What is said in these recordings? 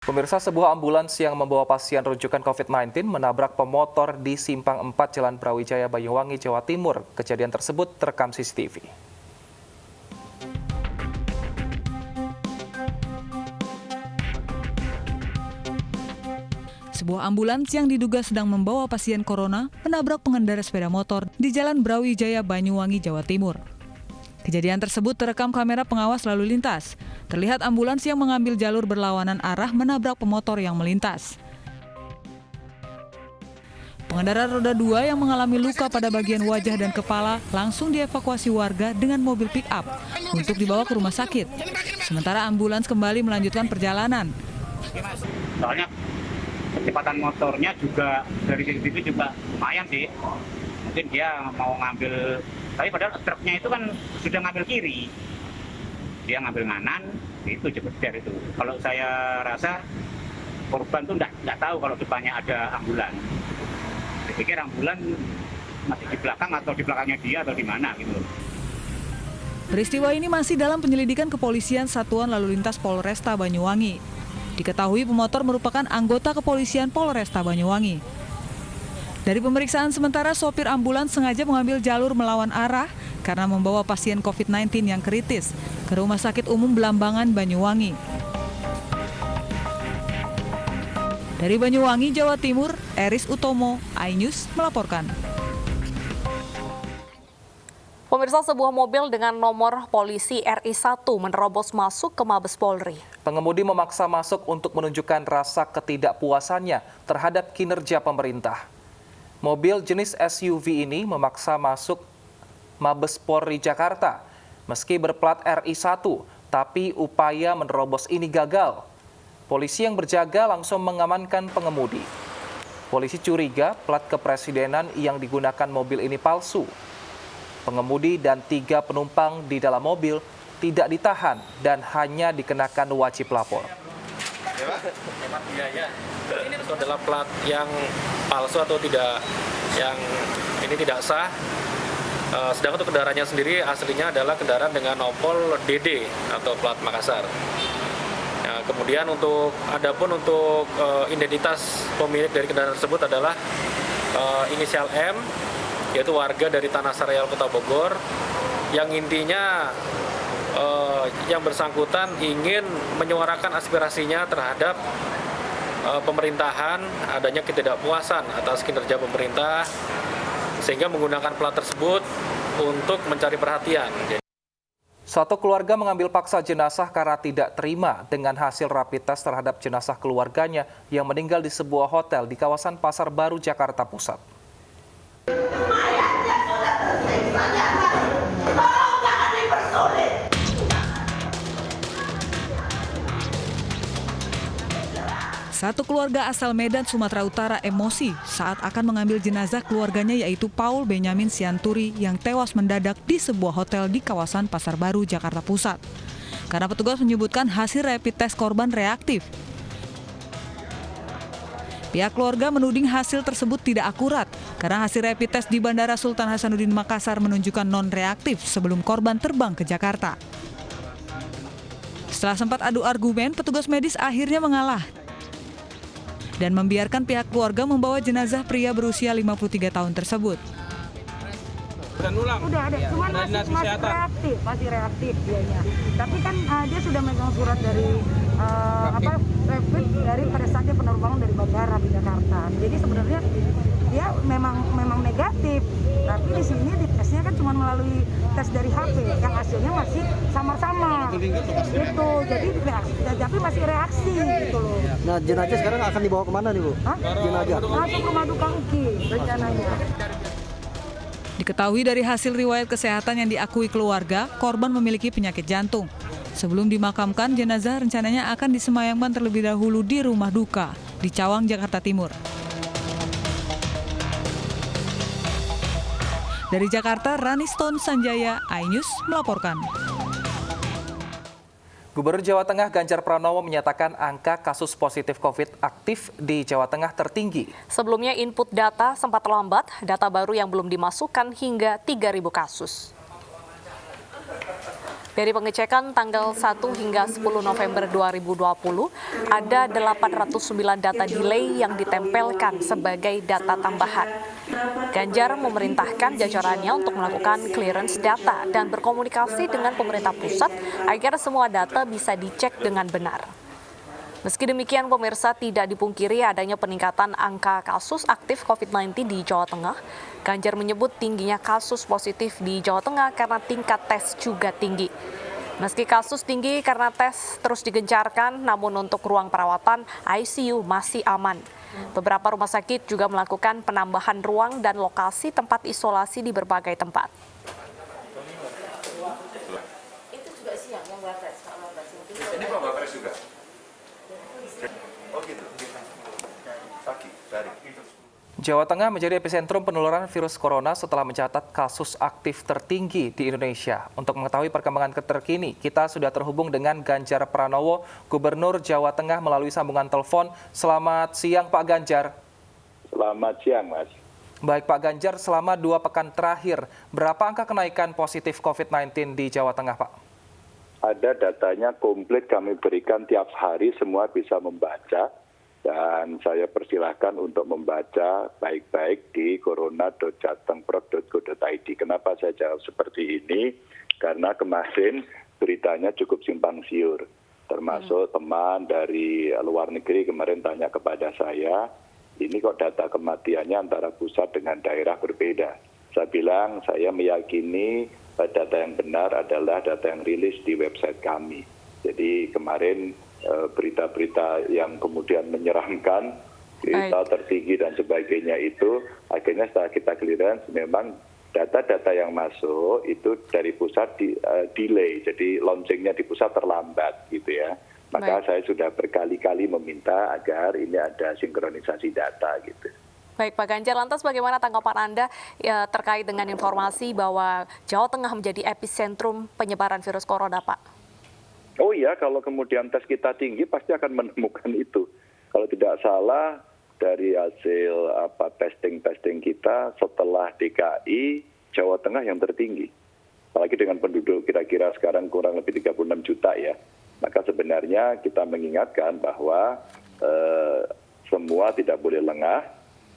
Pemirsa, sebuah ambulans yang membawa pasien rujukan COVID-19 menabrak pemotor di Simpang 4 Jalan Brawijaya, Banyuwangi, Jawa Timur. Kejadian tersebut terekam CCTV. Sebuah ambulans yang diduga sedang membawa pasien corona menabrak pengendara sepeda motor di Jalan Brawijaya, Banyuwangi, Jawa Timur. Kejadian tersebut terekam kamera pengawas lalu lintas. Terlihat ambulans yang mengambil jalur berlawanan arah menabrak pemotor yang melintas. Pengendara roda 2 yang mengalami luka pada bagian wajah dan kepala langsung dievakuasi warga dengan mobil pick-up untuk dibawa ke rumah sakit. Sementara ambulans kembali melanjutkan perjalanan. Soalnya kecepatan motornya juga dari CCTV juga lumayan sih. Mungkin dia mau ngambil, tapi padahal truknya itu kan sudah ngambil kiri. Dia ngambil kanan, itu jeber itu. Kalau saya rasa korban tuh nggak tahu kalau depannya ada ambulan. Saya pikir ambulan masih di belakang atau di belakangnya dia atau di mana gitu. Peristiwa ini masih dalam penyelidikan kepolisian Satuan Lalu Lintas Polresta Banyuwangi. Diketahui pemotor merupakan anggota kepolisian Polresta Banyuwangi. Dari pemeriksaan sementara, sopir ambulans sengaja mengambil jalur melawan arah karena membawa pasien COVID-19 yang kritis ke Rumah Sakit Umum Belambangan, Banyuwangi. Dari Banyuwangi, Jawa Timur, Eris Utomo, iNews melaporkan. Pemirsa, sebuah mobil dengan nomor polisi RI1 menerobos masuk ke Mabes Polri. Pengemudi memaksa masuk untuk menunjukkan rasa ketidakpuasannya terhadap kinerja pemerintah. Mobil jenis SUV ini memaksa masuk Mabes Polri Jakarta. Meski berplat RI1, tapi upaya menerobos ini gagal. Polisi yang berjaga langsung mengamankan pengemudi. Polisi curiga plat kepresidenan yang digunakan mobil ini palsu. Pengemudi dan 3 penumpang di dalam mobil tidak ditahan dan hanya dikenakan wajib lapor. Hemat biaya. Ini adalah plat yang palsu atau tidak, yang ini tidak sah. Sedangkan untuk kendaraannya sendiri aslinya adalah kendaraan dengan nopol DD atau plat Makassar. Nah, kemudian adapun untuk identitas pemilik dari kendaraan tersebut adalah inisial M, yaitu warga dari Tanah Sareal, Kota Bogor, yang intinya yang bersangkutan ingin menyuarakan aspirasinya terhadap pemerintahan, adanya ketidakpuasan atas kinerja pemerintah, sehingga menggunakan plat tersebut untuk mencari perhatian. Satu keluarga mengambil paksa jenazah karena tidak terima dengan hasil rapid test terhadap jenazah keluarganya yang meninggal di sebuah hotel di kawasan Pasar Baru, Jakarta Pusat. Satu keluarga asal Medan, Sumatera Utara emosi saat akan mengambil jenazah keluarganya, yaitu Paul Benyamin Sianturi yang tewas mendadak di sebuah hotel di kawasan Pasar Baru, Jakarta Pusat. Karena petugas menyebutkan hasil rapid test korban reaktif. Pihak keluarga menuding hasil tersebut tidak akurat karena hasil rapid test di Bandara Sultan Hasanuddin Makassar menunjukkan non-reaktif sebelum korban terbang ke Jakarta. Setelah sempat adu argumen, petugas medis akhirnya mengalah dan membiarkan pihak keluarga membawa jenazah pria berusia 53 tahun tersebut. Udah ada, cuman masih reaktif dianya. Tapi kan dia sudah megang surat dari rapid dari pada saat dia penerbangan dari bandara di Jakarta. Jadi sebenarnya dia memang negatif. Tapi di sini di tesnya kan cuma melalui tes dari HP yang hasilnya masih sama-sama. Gitu. Jadi tapi masih reaksi gitu loh. Nah, jenazah sekarang akan dibawa kemana nih, Bu? Jenazah langsung ke Rumah Duka UKI rencananya. Diketahui dari hasil riwayat kesehatan yang diakui keluarga, korban memiliki penyakit jantung. Sebelum dimakamkan, jenazah rencananya akan disemayamkan terlebih dahulu di rumah duka di Cawang, Jakarta Timur. Dari Jakarta, Raniston Sanjaya, iNews melaporkan. Gubernur Jawa Tengah Ganjar Pranowo menyatakan angka kasus positif COVID aktif di Jawa Tengah tertinggi. Sebelumnya input data sempat terlambat, data baru yang belum dimasukkan hingga 3.000 kasus. Dari pengecekan tanggal 1 hingga 10 November 2020, ada 809 data delay yang ditempelkan sebagai data tambahan. Ganjar memerintahkan jajarannya untuk melakukan clearance data dan berkomunikasi dengan pemerintah pusat agar semua data bisa dicek dengan benar. Meski demikian, pemirsa, tidak dipungkiri adanya peningkatan angka kasus aktif COVID-19 di Jawa Tengah. Ganjar menyebut tingginya kasus positif di Jawa Tengah karena tingkat tes juga tinggi. Meski kasus tinggi karena tes terus digencarkan, namun untuk ruang perawatan ICU masih aman. Beberapa rumah sakit juga melakukan penambahan ruang dan lokasi tempat isolasi di berbagai tempat. Itu juga siang yang Wapres, Pak Wapres. Ini Pak Wapres juga. Oh gitu. Pagi, dari. Jawa Tengah menjadi epicentrum penularan virus corona setelah mencatat kasus aktif tertinggi di Indonesia. Untuk mengetahui perkembangan terkini, kita sudah terhubung dengan Ganjar Pranowo, Gubernur Jawa Tengah melalui sambungan telepon. Selamat siang Pak Ganjar. Selamat siang, Mas. Baik Pak Ganjar, selama 2 pekan terakhir, berapa angka kenaikan positif COVID-19 di Jawa Tengah, Pak? Ada datanya komplit kami berikan tiap hari, semua bisa membaca. Dan saya persilahkan untuk membaca baik-baik di corona.jatengprod.go.id. Kenapa saya jawab seperti ini? Karena kemarin beritanya cukup simpang siur. Termasuk teman dari luar negeri kemarin tanya kepada saya, ini kok data kematiannya antara pusat dengan daerah berbeda. Saya bilang, saya meyakini data yang benar adalah data yang rilis di website kami. Jadi kemarin berita-berita yang kemudian menyeramkan, berita tertinggi dan sebagainya itu, akhirnya setelah kita clearance, memang data-data yang masuk itu dari pusat delay, jadi launchingnya di pusat terlambat gitu ya. Maka saya sudah berkali-kali meminta agar ini ada sinkronisasi data gitu. Baik Pak Ganjar, lantas bagaimana tanggapan Anda terkait dengan informasi bahwa Jawa Tengah menjadi epicentrum penyebaran virus corona, Pak? Oh iya, kalau kemudian tes kita tinggi pasti akan menemukan itu. Kalau tidak salah dari hasil testing kita setelah DKI, Jawa Tengah yang tertinggi. Apalagi dengan penduduk kira-kira sekarang kurang lebih 36 juta ya. Maka sebenarnya kita mengingatkan bahwa semua tidak boleh lengah.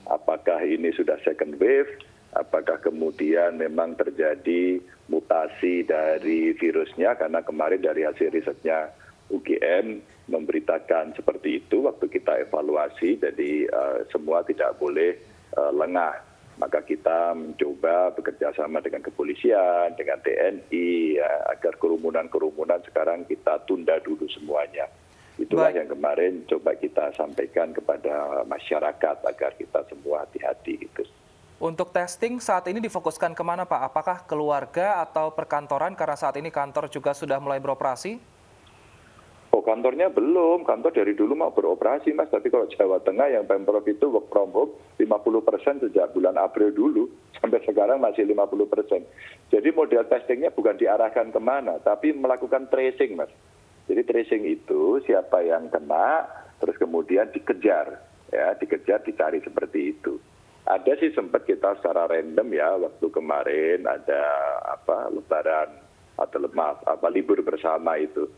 Apakah ini sudah second wave? Apakah kemudian memang terjadi mutasi dari virusnya, karena kemarin dari hasil risetnya UGM memberitakan seperti itu waktu kita evaluasi, jadi semua tidak boleh lengah. Maka kita mencoba bekerja sama dengan kepolisian, dengan TNI, ya, agar kerumunan-kerumunan sekarang kita tunda dulu semuanya. Itulah yang kemarin coba kita sampaikan kepada masyarakat agar kita semua hati-hati gitu. Untuk testing saat ini difokuskan kemana Pak? Apakah keluarga atau perkantoran, karena saat ini kantor juga sudah mulai beroperasi? Oh, kantornya belum, kantor dari dulu mau beroperasi Mas, tapi kalau Jawa Tengah yang Pemprov itu work from home 50% sejak bulan April dulu, sampai sekarang masih 50%. Jadi model testingnya bukan diarahkan kemana, tapi melakukan tracing Mas. Jadi tracing itu siapa yang kena, terus kemudian dikejar, ya, dicari seperti itu. Ada sih sempat kita secara random ya, waktu kemarin ada lebaran atau libur bersama itu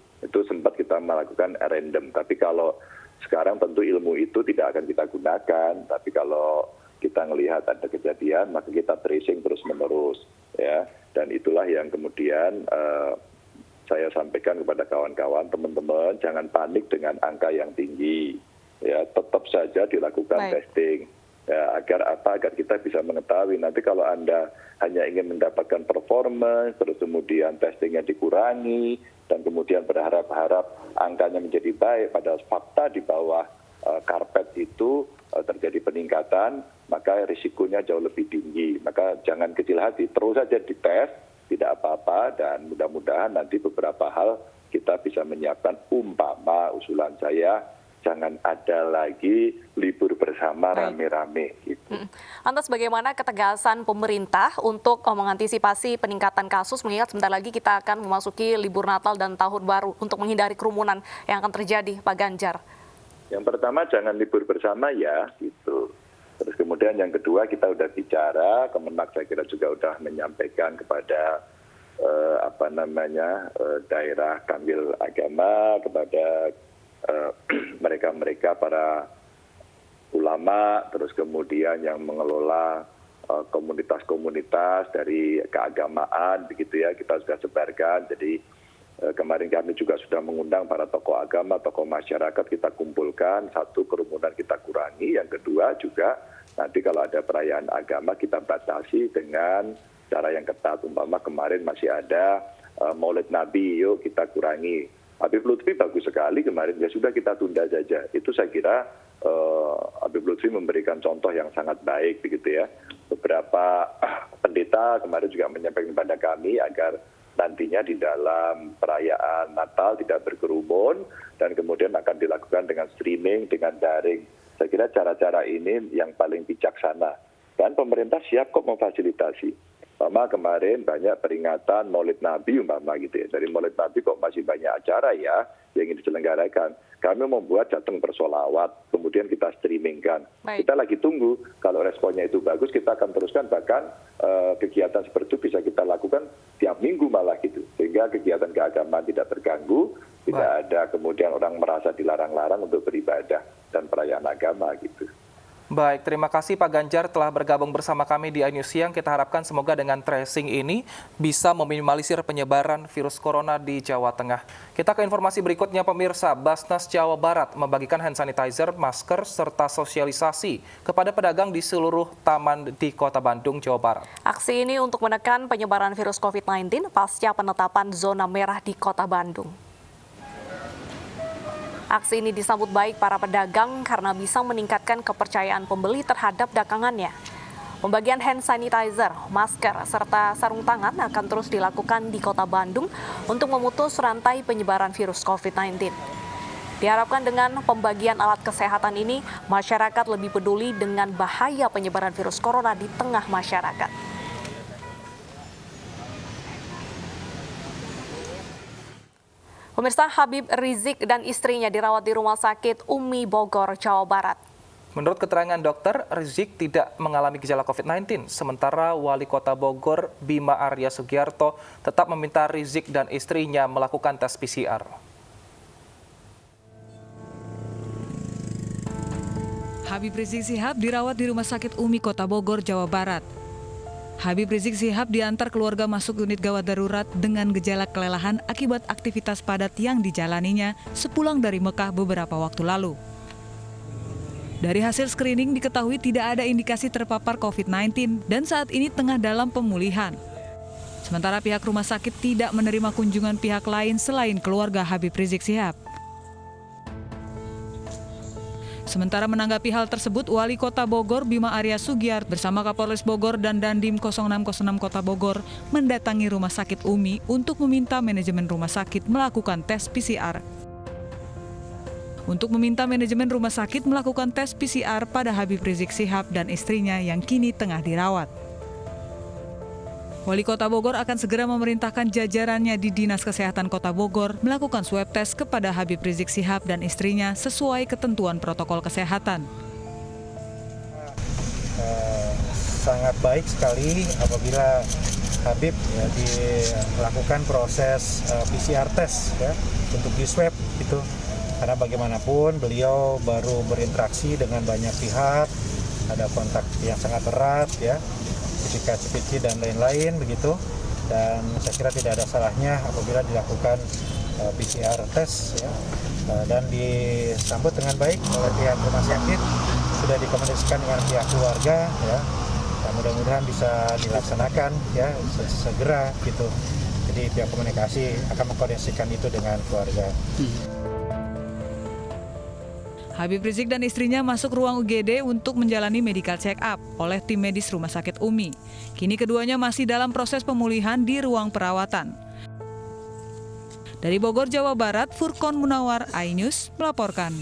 sempat kita melakukan random. Tapi kalau sekarang tentu ilmu itu tidak akan kita gunakan. Tapi kalau kita melihat ada kejadian, maka kita tracing terus menerus ya. Dan itulah yang kemudian saya sampaikan kepada kawan-kawan, teman-teman, jangan panik dengan angka yang tinggi. Ya, tetap saja dilakukan testing. Ya, agar kita bisa mengetahui. Nanti kalau Anda hanya ingin mendapatkan performance, terus kemudian testingnya dikurangi, dan kemudian berharap-harap angkanya menjadi baik, padahal fakta di bawah karpet itu terjadi peningkatan, maka risikonya jauh lebih tinggi. Maka jangan kecil hati, terus saja dites, tidak apa-apa, dan mudah-mudahan nanti beberapa hal kita bisa menyiapkan. Umpama usulan saya, jangan ada lagi libur bersama rame-rame gitu. Lantas bagaimana ketegasan pemerintah untuk mengantisipasi peningkatan kasus, mengingat sebentar lagi kita akan memasuki libur Natal dan Tahun Baru untuk menghindari kerumunan yang akan terjadi, Pak Ganjar? Yang pertama jangan libur bersama ya, gitu. Terus kemudian yang kedua kita udah bicara, Kemenak saya kira juga udah menyampaikan kepada daerah kamil agama, kepada mereka-mereka para ulama, terus kemudian yang mengelola komunitas-komunitas dari keagamaan, begitu ya, kita sudah sebarkan. Jadi kemarin kami juga sudah mengundang para tokoh agama, tokoh masyarakat, kita kumpulkan, satu, kerumunan kita kurangi, yang kedua juga nanti kalau ada perayaan agama kita batasi dengan cara yang ketat. Umpama kemarin masih ada Maulid Nabi, yuk kita kurangi. Habib Lutfi bagus sekali kemarin, ya sudah kita tunda saja. Itu saya kira Habib Lutfi memberikan contoh yang sangat baik, begitu ya. Beberapa pendeta kemarin juga menyampaikan kepada kami agar nantinya di dalam perayaan Natal tidak berkerumun dan kemudian akan dilakukan dengan streaming, dengan daring. Saya kira cara-cara ini yang paling bijaksana. Dan pemerintah siap kok memfasilitasi. Umpama kemarin banyak peringatan Maulid Nabi umpama gitu ya. Dari Maulid Nabi kok masih banyak acara ya yang ingin diselenggarakan. Kami membuat jateng bersolawat, kemudian kita streamingkan. Baik. Kita lagi tunggu, kalau responnya itu bagus kita akan teruskan, bahkan kegiatan seperti itu bisa kita lakukan tiap minggu malah gitu. Sehingga kegiatan keagamaan tidak terganggu, tidak ada kemudian orang merasa dilarang-larang untuk beribadah dan perayaan agama gitu. Baik, terima kasih Pak Ganjar telah bergabung bersama kami di iNews Siang. Kita harapkan semoga dengan tracing ini bisa meminimalisir penyebaran virus corona di Jawa Tengah. Kita ke informasi berikutnya pemirsa. Basnas Jawa Barat membagikan hand sanitizer, masker, serta sosialisasi kepada pedagang di seluruh taman di Kota Bandung, Jawa Barat. Aksi ini untuk menekan penyebaran virus COVID-19 pasca penetapan zona merah di Kota Bandung. Aksi ini disambut baik para pedagang karena bisa meningkatkan kepercayaan pembeli terhadap dagangannya. Pembagian hand sanitizer, masker, serta sarung tangan akan terus dilakukan di Kota Bandung untuk memutus rantai penyebaran virus COVID-19. Diharapkan dengan pembagian alat kesehatan ini, masyarakat lebih peduli dengan bahaya penyebaran virus corona di tengah masyarakat. Pemirsa, Habib Rizik dan istrinya dirawat di Rumah Sakit Umi Bogor, Jawa Barat. Menurut keterangan dokter, Rizik tidak mengalami gejala COVID-19. Sementara Wali Kota Bogor, Bima Arya Sugiarto, tetap meminta Rizik dan istrinya melakukan tes PCR. Habib Rizik Syihab dirawat di Rumah Sakit Umi Kota Bogor, Jawa Barat. Habib Rizik Syihab diantar keluarga masuk unit gawat darurat dengan gejala kelelahan akibat aktivitas padat yang dijalaninya sepulang dari Mekah beberapa waktu lalu. Dari hasil screening diketahui tidak ada indikasi terpapar COVID-19 dan saat ini tengah dalam pemulihan. Sementara pihak rumah sakit tidak menerima kunjungan pihak lain selain keluarga Habib Rizik Syihab. Sementara menanggapi hal tersebut, Wali Kota Bogor Bima Arya Sugiarto bersama Kapolres Bogor dan Dandim 0606 Kota Bogor mendatangi Rumah Sakit Umi untuk meminta manajemen rumah sakit melakukan tes PCR. Untuk meminta manajemen rumah sakit melakukan tes PCR pada Habib Rizik Syihab dan istrinya yang kini tengah dirawat. Wali Kota Bogor akan segera memerintahkan jajarannya di Dinas Kesehatan Kota Bogor melakukan swab test kepada Habib Rizik Syihab dan istrinya sesuai ketentuan protokol kesehatan. Sangat baik sekali apabila Habib dilakukan proses PCR test ya, untuk di swab itu. Karena bagaimanapun beliau baru berinteraksi dengan banyak pihak, ada kontak yang sangat erat ya. Sertifikat dan lain-lain begitu, dan saya kira tidak ada salahnya apabila dilakukan PCR test ya, dan disambut dengan baik oleh pihak rumah sakit, sudah dikomunikasikan dengan pihak keluarga ya, dan mudah-mudahan bisa dilaksanakan ya segera gitu. Jadi pihak komunikasi akan mengkoordinasikan itu dengan keluarga. Habib Rizik dan istrinya masuk ruang UGD untuk menjalani medical check-up oleh tim medis Rumah Sakit Umi. Kini keduanya masih dalam proses pemulihan di ruang perawatan. Dari Bogor, Jawa Barat, Furqon Munawar, iNews melaporkan.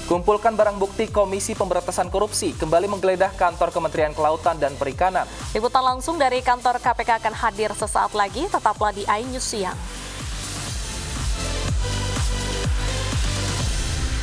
Kumpulkan barang bukti Komisi Pemberantasan Korupsi kembali menggeledah kantor Kementerian Kelautan dan Perikanan. Liputan langsung dari kantor KPK akan hadir sesaat lagi, tetaplah di iNews Siang.